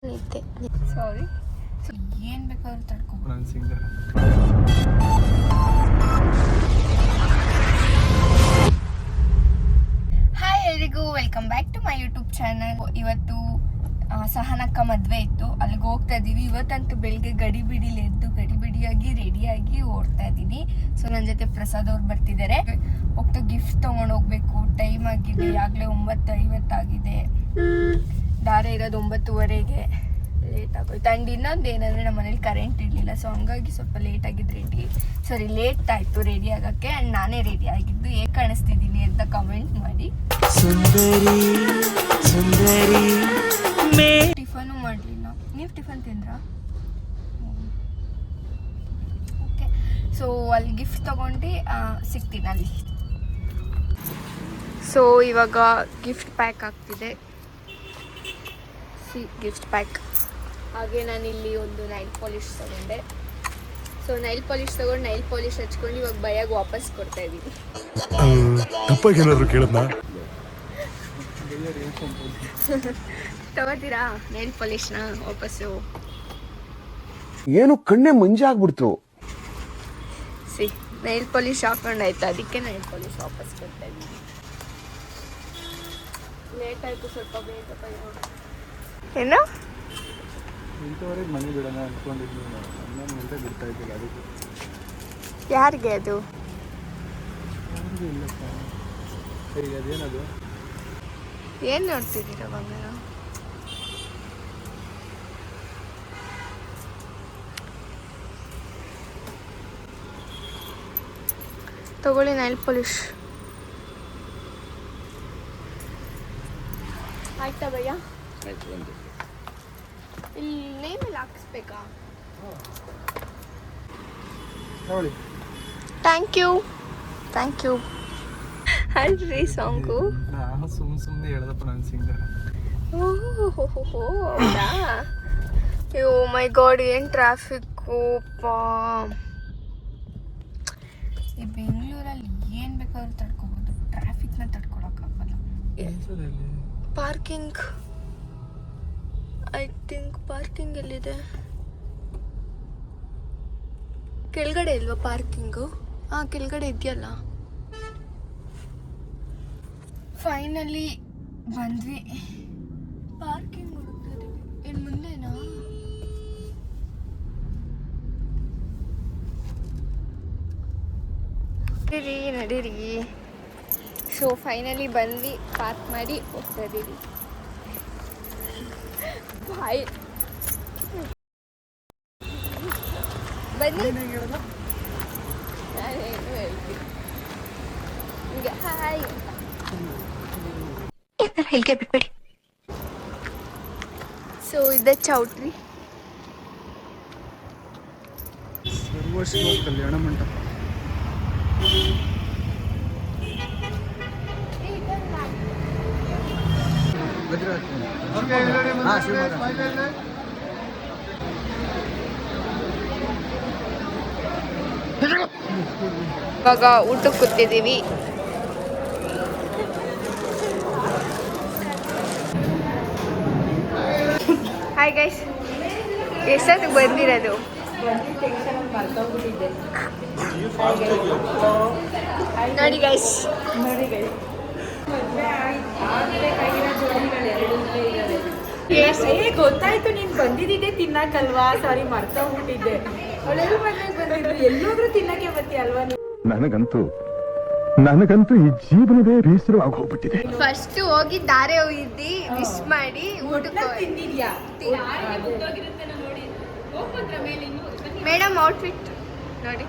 ನಿದ್ದೆ. ಸಾರಿ, ಏನು ಬೇಕಾದ್ರೂ ತಡ್ಕೊ. ಹಾಯ್ ಎಲ್ರಿಗೂ, welcome back to my YouTube channel. ಇವತ್ತು ಸಹನಕ್ಕ ಮದುವೆ ಇತ್ತು, ಅಲ್ಲಿಗೆ ಹೋಗ್ತಾ ಇದ್ದೀವಿ. ಇವತ್ತಂತೂ ಬೆಳಿಗ್ಗೆ ಗಡಿಬಿಡಿಲಿ ಎದ್ದು ಗಡಿಬಿಡಿಯಾಗಿ ರೆಡಿಯಾಗಿ ಓಡ್ತಾ ಇದ್ದೀನಿ. ಸೊ ನನ್ನ ಜೊತೆ ಪ್ರಸಾದ್ ಅವ್ರು ಬರ್ತಿದ್ದಾರೆ. ಹೋಗ್ತಾ ಗಿಫ್ಟ್ ತೊಗೊಂಡು ಹೋಗ್ಬೇಕು. ಟೈಮ್ ಆಗಿದೆ, ಆಗಲೇ 9:50 ಆಗಿದೆ. ದಾರೆ ಇರೋದು 9:30ಗೆ. ಲೇಟ್ ಆಗೋಯ್ತು. ಆ್ಯಂಡ್ ಇನ್ನೊಂದು ಏನಂದರೆ ನಮ್ಮ ಮನೇಲಿ ಕರೆಂಟ್ ಇರಲಿಲ್ಲ, ಸೊ ಹಂಗಾಗಿ ಸ್ವಲ್ಪ ಲೇಟಾಗಿದ್ದು ಲೇಟ್ ಆಯಿತು ರೆಡಿ ಆಗೋಕ್ಕೆ. ಆ್ಯಂಡ್ ನಾನೇ ರೆಡಿ ಆಗಿದ್ದು. ಹೇಗೆ ಕಾಣಿಸ್ತಿದ್ದೀನಿ ಅಂತ ಕಮೆಂಟ್ ಮಾಡಿ. ಟಿಫನು ಮಾಡಲಿಲ್ಲ. ನೀವು ಟಿಫನ್ ತಿಂದ್ರಾ? ಓಕೆ, ಸೊ ಅಲ್ಲಿ ಗಿಫ್ಟ್ ತೊಗೊಂಡು ಸಿಗ್ತೀನಿ ಅಲ್ಲಿ. ಸೊ ಇವಾಗ ಗಿಫ್ಟ್ ಪ್ಯಾಕ್ ಆಗ್ತಿದೆ. Gift pack. ಹಾಗೆ ನಾನಿಲ್ಲಿ ಒಂದು ನೈಲ್ ಪಾಲಿಶ್ ತೊಗೊಂಡೆ. ಸೊ ನೈಲ್ ಪಾಲಿಶ್ ತೊಗೊಂಡು ನೈಲ್ ಪಾಲಿಶ್ ಹಚ್ಕೊಂಡು ಇವಾಗ ಬೈಯಾಗಿ ವಾಪಸ್ ಕೊಡ್ತಾ ಇದ್ದೀನಿ. ತಗೋತೀರಾ ನೈಲ್ ಪಾಲಿಶ್ನ ವಾಪಸ್ಸು? ಏನು ಕಣ್ಣೆ ಮಂಜಾಗ್ಬಿಡ್ತು. ನೈಲ್ ಪಾಲಿಶ್ ಹಾಕೊಂಡಾಯ್ತು, ಅದಕ್ಕೆ ನೈಲ್ ಪಾಲಿಶ್ ವಾಪಸ್ ಕೊಡ್ತಾ ಇದ್ದೀನಿ. ಲೇಟ್ ಆಯಿತು ಸ್ವಲ್ಪ, ಬೇಕಪ್ಪ. ಏನು ಮನೆ ಬಿಡೋಣ ಅನ್ಕೊಂಡಿದ್ವಿ, ಬಿಡ್ತಾ ಇದ್ದಿಲ್ಲ. ಅದಕ್ಕೆ ಯಾರಿಗೆ ಅದು? ಅದೇನದು? ಏನು ನೋಡ್ತಿದ್ದೀರ ಬಂಗಾರ? ತಗೊಳ್ಳಿ ನೈಲ್ ಪಾಲಿಶ್. ಆಯ್ತಾ ಭಯ್ಯ? ಇಲ್ಲಿ ನೇಮಲ್ಲಿ ಹಾಕಿಸ್ಬೇಕಾ? ಥ್ಯಾಂಕ್ ಯು ಅಲ್ರಿ ಸಾಂಗು. ನಾನು ಸುಮ್ಮನೆ ಹೇಳ್ದಪ್ಪ, ನಾನು ಸಿಂಗರ್. ಹೌದಾ? ಓ ಮೈ ಗಾಡ್, ಏನು ಟ್ರಾಫಿಕ್ಕು ಪಾ. ಈ ಬೆಂಗಳೂರಲ್ಲಿ ಏನು ಬೇಕಾದ್ರೂ ತಡ್ಕೋಬೋದು, ಟ್ರಾಫಿಕ್ನ ತಡ್ಕೊಳಕ್ಕಾಗಲ್ಲ. ಪಾರ್ಕಿಂಗ್, ಐ ಥಿಂಕ್ ಪಾರ್ಕಿಂಗ್ ಎಲ್ಲಿದೆ? ಕೆಳಗಡೆ ಇಲ್ವಾ ಪಾರ್ಕಿಂಗು? ಹಾಂ, ಕೆಳಗಡೆ ಇದೆಯಲ್ಲ. ಫೈನಲಿ ಬಂದ್ವಿ. ಪಾರ್ಕಿಂಗ್ ಹುಡುಕ್ತಿದ್ದೀವಿ. ಏನು ಮುಂದೆನಾ? ನಡೀರಿ. ಸೊ ಫೈನಲಿ ಬಂದ್ವಿ, ಪಾರ್ಕ್ ಮಾಡಿ ಹೋಗ್ತಾ ಇದ್ದೀವಿ. ಬಾಯ್ ಬನ್ನಿ, ನಾನೇನು ಹೇಳ್ತೀನಿ ನಿಮಗೆ ಹಾಯ್ ಹೇಳಿಕೆ ಬಿಟ್ಬಿಡಿ. ಸೊ ಇದೆ ಚೌಟ್ರಿ. ಸರ್ವಶ್ರೀ ಕಲ್ಯಾಣ ಮಂಟಪ. ಇವಾಗ ಊಟಕ್ಕೆ ಕೂತಿದ್ದೀವಿ. ಹಾಯ್ ಗೈಸ್, ಎಷ್ಟೊತ್ತಿಗೆ ಬಂದಿರೋದು? ನೋಡಿ ಗೈಸ್, ಗೊತ್ತಾಯ್ತು ನೀನ್ ಬಂದಿದ್ದೆ ತಿನ್ನಕಲ್ವಾ? ಸಾರಿ, ಮರ್ತೋಗ್ಬಿಟ್ಟಿದ್ದೆ. ಅವಳೆಲ್ಲ ಮನೆಗೆ ಬಂದಿದ್ರು, ಎಲ್ಲೋದ್ರೂ ತಿನ್ನಕ್ಕೆ ಬರ್ತೀಯ ಅಲ್ವಾ? ನನಗಂತೂ ಈ ಜೀವನವೇ ಬೇಸರವಾಗಿ ಹೋಗ್ಬಿಟ್ಟಿದೆ. ಫಸ್ಟ್ ಹೋಗಿ ದಾರೆ ಹೋಗಿದ್ದಿ, ವಿಶ್ ಮಾಡಿ ಊಟಕ್ಕೆ ತಿಂದಿದ್ಯಾ? ಮೇಡಮ್ ಔಟ್ಫಿಟ್ ನೋಡಿ.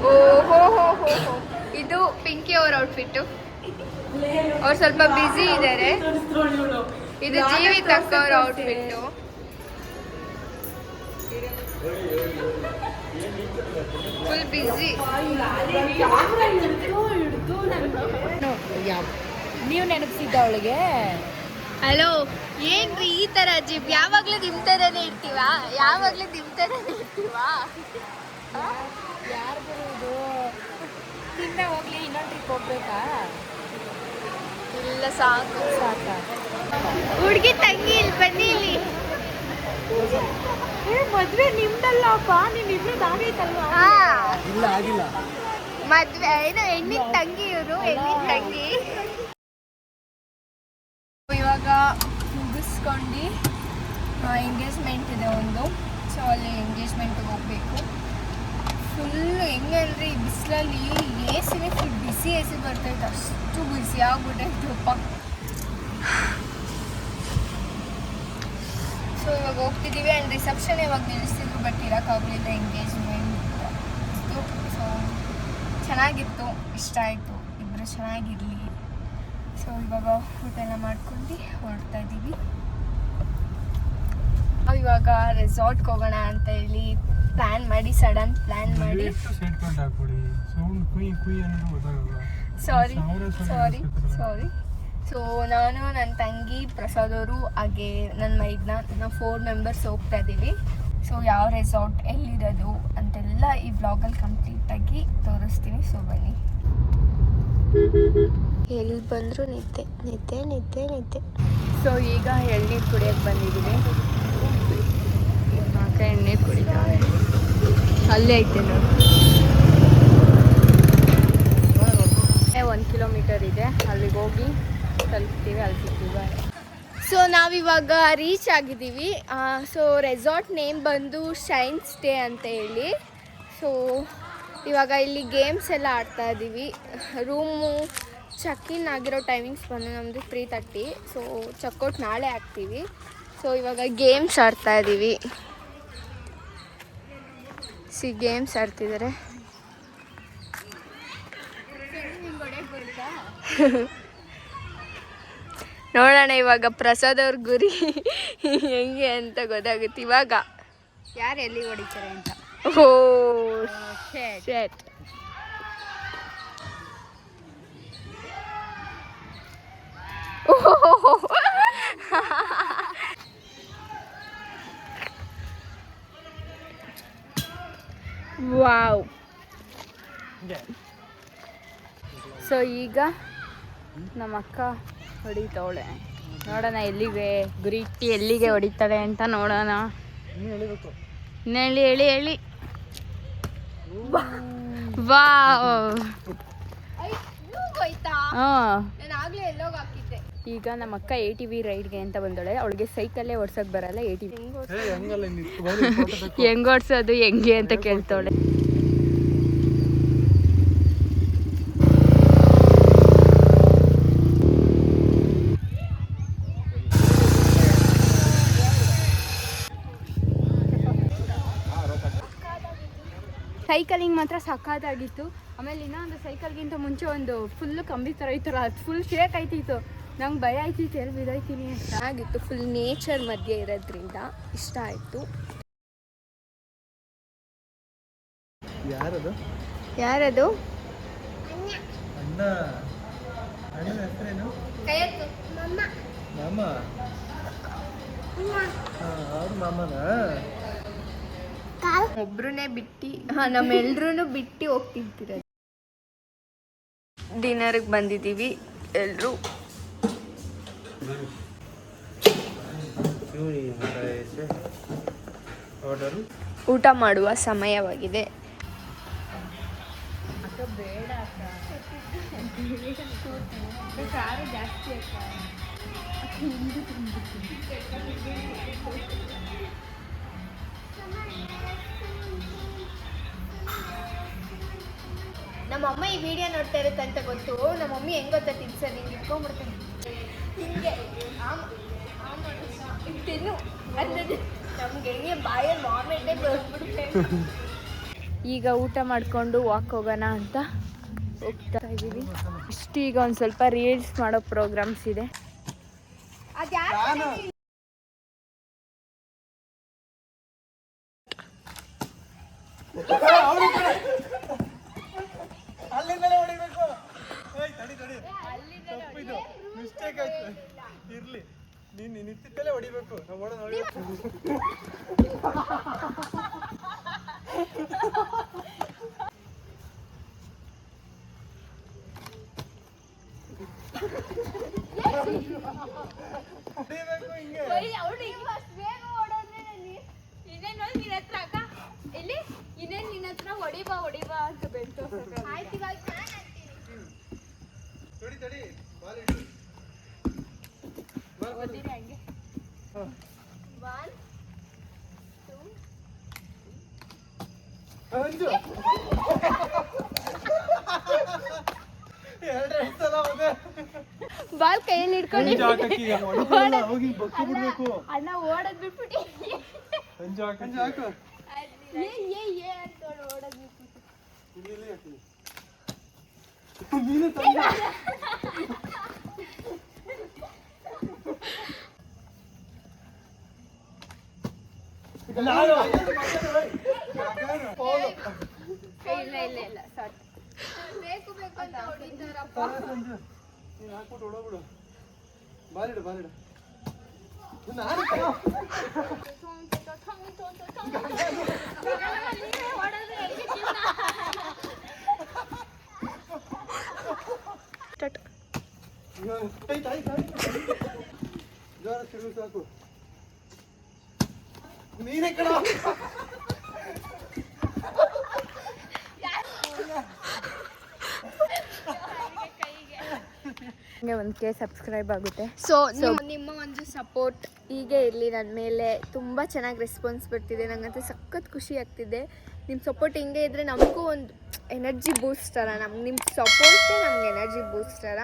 ಓ ಹೋ ಹೋ ಹೋ ಹೋ, ಇದು ಪಿಂಕಿ ಅವ್ರ ಔಟ್ಫಿಟ್ಟು. ಅವ್ರು ಸ್ವಲ್ಪ ಬ್ಯುಸಿ ಇದ್ದಾರೆ. ಇದು ಜೀವಿತಕ್ಕ ಅವ್ರ ಔಟ್ಫಿಟ್ಟು. Full busy. ನೀವು ನೆನಪಿಸಿದ್ದ ಅವಳಿಗೆ? ಹಲೋ, ಏನ್ರಿ ಈ ತರ ಜಿಪ್? ಯಾವಾಗ್ಲೂ ನಿಮ್ ತರನೇ ಇರ್ತೀವಾ? ಯಾವಾಗ್ಲೂ ನಿಮ್ ತರನೇ ಇರ್ತೀವಾ? ಯಾರು ಬರೋದು? ತಿನ್ನ ಹೋಗ್ಲಿ, ಇನ್ನೊಂದು ಟ್ರಿಪ್ ಹೋಗ್ಬೇಕಾ? ಇಲ್ಲ, ಸಾಕು. ಸಾಕ. ಹುಡುಗಿ ತಂಗಿ ಇಲ್ಲಿ ಮದ್ವೆ ನಿಮ್ದಲ್ಲಪ್ಪ, ನಿಮ್ಮಿಬ್ರದ್ದು ಆಗೈತಲ್ವಾ? ಇಲ್ಲ ಆಗಿಲ್ಲ. ಮದ್ವೆ ಏನು ಹೆಣ್ಣಿನ ತಂಗಿ, ಇವರು ಹೆಣ್ಣಿನ ತಂಗಿ. ಇವಾಗ ಮುಗಿಸ್ಕೊಂಡು ಎಂಗೇಜ್ಮೆಂಟ್ ಇದೆ ಒಂದು, ಸೊ ಅಲ್ಲಿ ಎಂಗೇಜ್ಮೆಂಟ್ಗೆ ಹೋಗ್ಬೇಕು. ಫುಲ್ಲು ಹೆಂಗೆ ಅಂದರೆ ಈ ಬಿಸಿಲಲ್ಲಿ ಎ ಸಿನೇ ಫುಲ್ ಬಿಸಿ ಎ ಸಿ ಬರ್ತೈತೆ, ಅಷ್ಟು ಬಿಸಿ ಆಗ್ಬಿಟ್ಟೈತಪ್ಪ. ಸೊ ಇವಾಗ ಹೋಗ್ತಿದ್ದೀವಿ. ಆ್ಯಂಡ್ ರಿಸೆಪ್ಷನ್ ಇವಾಗ ನಿಲ್ಲಿಸ್ತಿದ್ರು, ಬಟ್ ಇರೋಕ್ಕಾಗಲಿಲ್ಲ, ಎಂಗೇಜ್ಮೆಂಟ್. ಸೊ ಚೆನ್ನಾಗಿತ್ತು, ಇಷ್ಟ ಆಯಿತು, ಇಬ್ಬರು ಚೆನ್ನಾಗಿರಲಿ. ಸೊ ಇವಾಗ ಊಟ ಎಲ್ಲ ಮಾಡ್ಕೊಂಡು ಹೊರಡ್ತಾ ಇದ್ದೀವಿ. ಇವಾಗ ರೆಸಾರ್ಟ್ಗೆ ಹೋಗೋಣ ಅಂತ ಹೇಳಿ ಪ್ಲ್ಯಾನ್ ಮಾಡಿ, ಸಡನ್ ಪ್ಲ್ಯಾನ್ ಮಾಡಿ. ಸಾರಿ ಸಾರಿ ಸಾರಿ. ಸೊ ನಾನು, ನನ್ನ ತಂಗಿ, ಪ್ರಸಾದ್ ಅವರು, ಹಾಗೆ ನನ್ನ ಮೈದ್ನ, ನಾವು 4 ಮೆಂಬರ್ಸ್ ಹೋಗ್ತಾ ಇದ್ದೀವಿ. ಸೊ ಯಾವ ರೆಸಾರ್ಟ್, ಎಲ್ಲಿರೋದು ಅಂತೆಲ್ಲ ಈ ವ್ಲಾಗಲ್ಲಿ ಕಂಪ್ಲೀಟಾಗಿ ತೋರಿಸ್ತೀನಿ. ಸೊ ಬನ್ನಿ. ಎಲ್ಲಿ ಬಂದರೂ ನಿದ್ದೆ ನಿದ್ದೆ ನಿದ್ದೆ ನಿದ್ದೆ. ಸೊ ಈಗ ಎಳ್ನೀರು ಕುಡಿಯೋಕ್ಕೆ ಬಂದಿದ್ದೀವಿ. ಎಳ್ನೀರು ಕುಡಿತಾರೆ, ಅಲ್ಲೇ ಐತೆ ನೋಡಿ. 1 ಕಿಲೋಮೀಟರ್ ಇದೆ, ಅಲ್ಲಿಗೆ ಹೋಗಿ ತಲುಪ್ತೀವಿ, ಅಲ್ಲಿ ಸಿಗ್ತೀವಿ. ಸೊ ನಾವಿವಾಗ ರೀಚ್ ಆಗಿದ್ದೀವಿ. ಸೊ ರೆಸಾರ್ಟ್ ನೇಮ್ ಬಂದು ಶೈನ್ ಸ್ಟೇ ಅಂತ ಹೇಳಿ. ಸೊ ಇವಾಗ ಇಲ್ಲಿ ಗೇಮ್ಸ್ ಎಲ್ಲ ಆಡ್ತಾ ಇದ್ದೀವಿ. ರೂಮು ಚೆಕ್-ಇನ್ ಆಗಿರೋ ಟೈಮಿಂಗ್ಸ್ ಬಂದು ನಮ್ಮದು 3:30. ಸೊ ಚೆಕ್ಔಟ್ ನಾಳೆ ಆಗ್ತೀವಿ. ಸೊ ಇವಾಗ ಗೇಮ್ಸ್ ಆಡ್ತಾ ಇದ್ದೀವಿ. ಗೇಮ್ಸ್ ಆಡ್ತಿದ್ದಾರೆ. ನೋಡೋಣ ಇವಾಗ ಪ್ರಸಾದ್ ಅವ್ರ ಗುರಿ ಹೆಂಗೆ ಅಂತ ಗೊತ್ತಾಗುತ್ತೆ ಇವಾಗ. ಯಾರು ಎಲ್ಲಿ ಹೊಡಿತಾರೆ ಅಂತ. ಓ ಶೇಟ್. ವಾವ್. ಸೊ ಈಗ ನಮ್ಮ ಅಕ್ಕ ಹೊಡಿತಾವಳೆ, ನೋಡೋಣ ಎಲ್ಲಿಗೆ ಗುರಿ ಇಟ್ಟು ಎಲ್ಲಿಗೆ ಹೊಡಿತಾಳೆ ಅಂತ ನೋಡೋಣ. ಹೇಳಿ ಹೇಳಿ ಹೇಳಿ. ವಾವ್. ಈಗ ನಮ್ಮ ಅಕ್ಕ ATV ರೈಡ್ಗೆ ಅಂತ ಬಂದೋಳೆ. ಅವಳಿಗೆ ಸೈಕಲ್ಲೇ ಓಡ್ಸೋಕೆ ಬರಲ್ಲ, ATV ಹೆಂಗ್ ಓಡ್ಸೋದು ಹೆಂಗೆ ಅಂತ ಕೇಳ್ತಾವಳೆ. ಸೈಕಲಿಂಗ್ ಮಾತ್ರ ಸಖತ್ತಾಗಿತ್ತು. ಆಮೇಲೆ ಇನ್ನೊಂದು ಸೈಕಲ್ಗಿಂತ ಮುಂಚೆ ಒಂದು ಫುಲ್ಲು ಕಂಬಿ ಥರ ಇತ್ತಲ್ಲ, ಅದು ಫುಲ್ ಶೇಕ್ ಆಯ್ತಿತ್ತು. ನಂಗೆ ಭಯ ಆಯ್ತಿತ್ತು, ಎಲ್ಲಿ ಬಿದ್ದೋಯ್ತೀನಿ ಅಂತ. ಆಗಿತ್ತು, ಫುಲ್ ನೇಚರ್ ಮಧ್ಯೆ ಇರೋದ್ರಿಂದ ಇಷ್ಟ ಆಯಿತು. ಯಾರದು? ಯಾರದು? ಅಣ್ಣ. ಅಣ್ಣನ ಹೆಸರೇನು? ಮಾಮ. ಅವ್ರ ಮಾಮನ? ಒಬ್ರನ್ನೇ ಬಿಟ್ಟು ನಮ್ಮೆಲ್ರೂ ಬಿಟ್ಟು ಹೋಗ್ತಿರ್ತೀರ. ಡಿನ್ನರ್ಗೆ ಬಂದಿದ್ದೀವಿ ಎಲ್ಲರೂ. ಊಟ ಮಾಡುವ ಸಮಯವಾಗಿದೆ. ನಮ್ಮಮ್ಮ ಈ ವಿಡಿಯೋ ನೋಡ್ತಾ ಇರುತ್ತಂತ ಗೊತ್ತು. ನಮ್ಮಮ್ಮಿ ಹೆಂಗ್ ಗೊತ್ತಾ ತಿನ್ಸೋದು, ಹಿಂಗೆ ಇಟ್ಕೊಂಡ್ಬಿಡ್ತೀನಿ ಹಿಂಗೆ ತಿನ್ನು ಅನ್ನೋದು ನಮ್ಗೆ ಹೆಂಗೆ ಬಾಯಲ್ಲಿ ವಾಮಿಟೇ ಬರ್ಬಿಡುತ್ತೆ. ಈಗ ಊಟ ಮಾಡಿಕೊಂಡು ವಾಕ್ ಹೋಗೋಣ ಅಂತ ಹೋಗ್ತಾ ಇದ್ದೀವಿ. ಇಷ್ಟು ಈಗ ಒಂದು ಸ್ವಲ್ಪ ರೀಲ್ಸ್ ಮಾಡೋ ಪ್ರೋಗ್ರಾಮ್ಸ್ ಇದೆ. ಅಲ್ಲಿಂದಲೇ ಹೊಡಿಬೇಕು. ತಪ್ಪಿದು ಮಿಸ್ಟೇಕ್ ಆಯ್ತು. ಇರ್ಲಿ, ನೀನು ನಿಂತಿದ್ದಲ್ಲೇ ಹೊಡಿಬೇಕು. ನಾವು ಹೊಡೆದು ಹೊಡಿಬೇಕು ಹಿಂಗೆ. ನಿನ್ನ ಹತ್ರ ಅಕ್ಕ ಇಲ್ಲಿ ಇನ್ನೇನು ನಿನ್ನ ಹತ್ರ ಹೊಡಿಬಾ ಅಂತ ಬೆಂತು ಆಯ್ತು ಇವಾಗ ತಡಿ ಬಾಲ್ ಇಡು ಓದಿರಿ ಹಂಗೆ 1 2 ಎರಡು ಸಲ ಹೋದೆ ಬಾಲ್ ಕೈಯಲ್ಲಿ ಹಿಡ್ಕೊಂಡು ಹೋಗಿ ಬಕ್ಕಿ ಬಿಡ್ಬೇಕು ಅಣ್ಣ ಓಡೋದ್ ಬಿಟ್ಬಿಟ್ಟು ಸಂಜೆ ಹಾಕು ಏ ಅಂತ ಓಡೋದ್ ಬಿಟ್ಬಿಟ್ಟು ಇಲ್ಲಿ ಹಾಕಿ ನೀನು ತಂದೆ ಇಲ್ಲ ಸಾರಿ ಬೇಕು ಅಂತ ಹೊಡಿತಾರಪ್ಪ ನೀನು ಹಾಕ್ಬಿಟ್ಟು ಹೊಡೋಬಿಡು ಬಾಲಿಡು ಜೋರ ತಿರುಗಿ ಸಾಕು ನೀನೇ ಕಣ ಒಂದು ಕೆ ಸಬ್ಸ್ಕ್ರೈಬ್ ಆಗುತ್ತೆ ಸೊ ನಿಮ್ಮ ಒಂದು ಸಪೋರ್ಟ್ ಹೀಗೆ ಇರಲಿ ನನ್ನ ಮೇಲೆ. ತುಂಬ ಚೆನ್ನಾಗಿ ರೆಸ್ಪಾನ್ಸ್ ಬರ್ತಿದೆ, ನನಗಂತೂ ಸಖತ್ ಖುಷಿ ಆಗ್ತಿದೆ. ನಿಮ್ಮ ಸಪೋರ್ಟ್ ಹಿಂಗೆ ಇದ್ದರೆ ನಮಗೂ ಒಂದು ಎನರ್ಜಿ ಬೂಸ್ಟ್ ಥರ. ನಿಮ್ಮ ಸಪೋರ್ಟೇ ನಮ್ಗೆ ಎನರ್ಜಿ ಬೂಸ್ಟ್ ಥರ.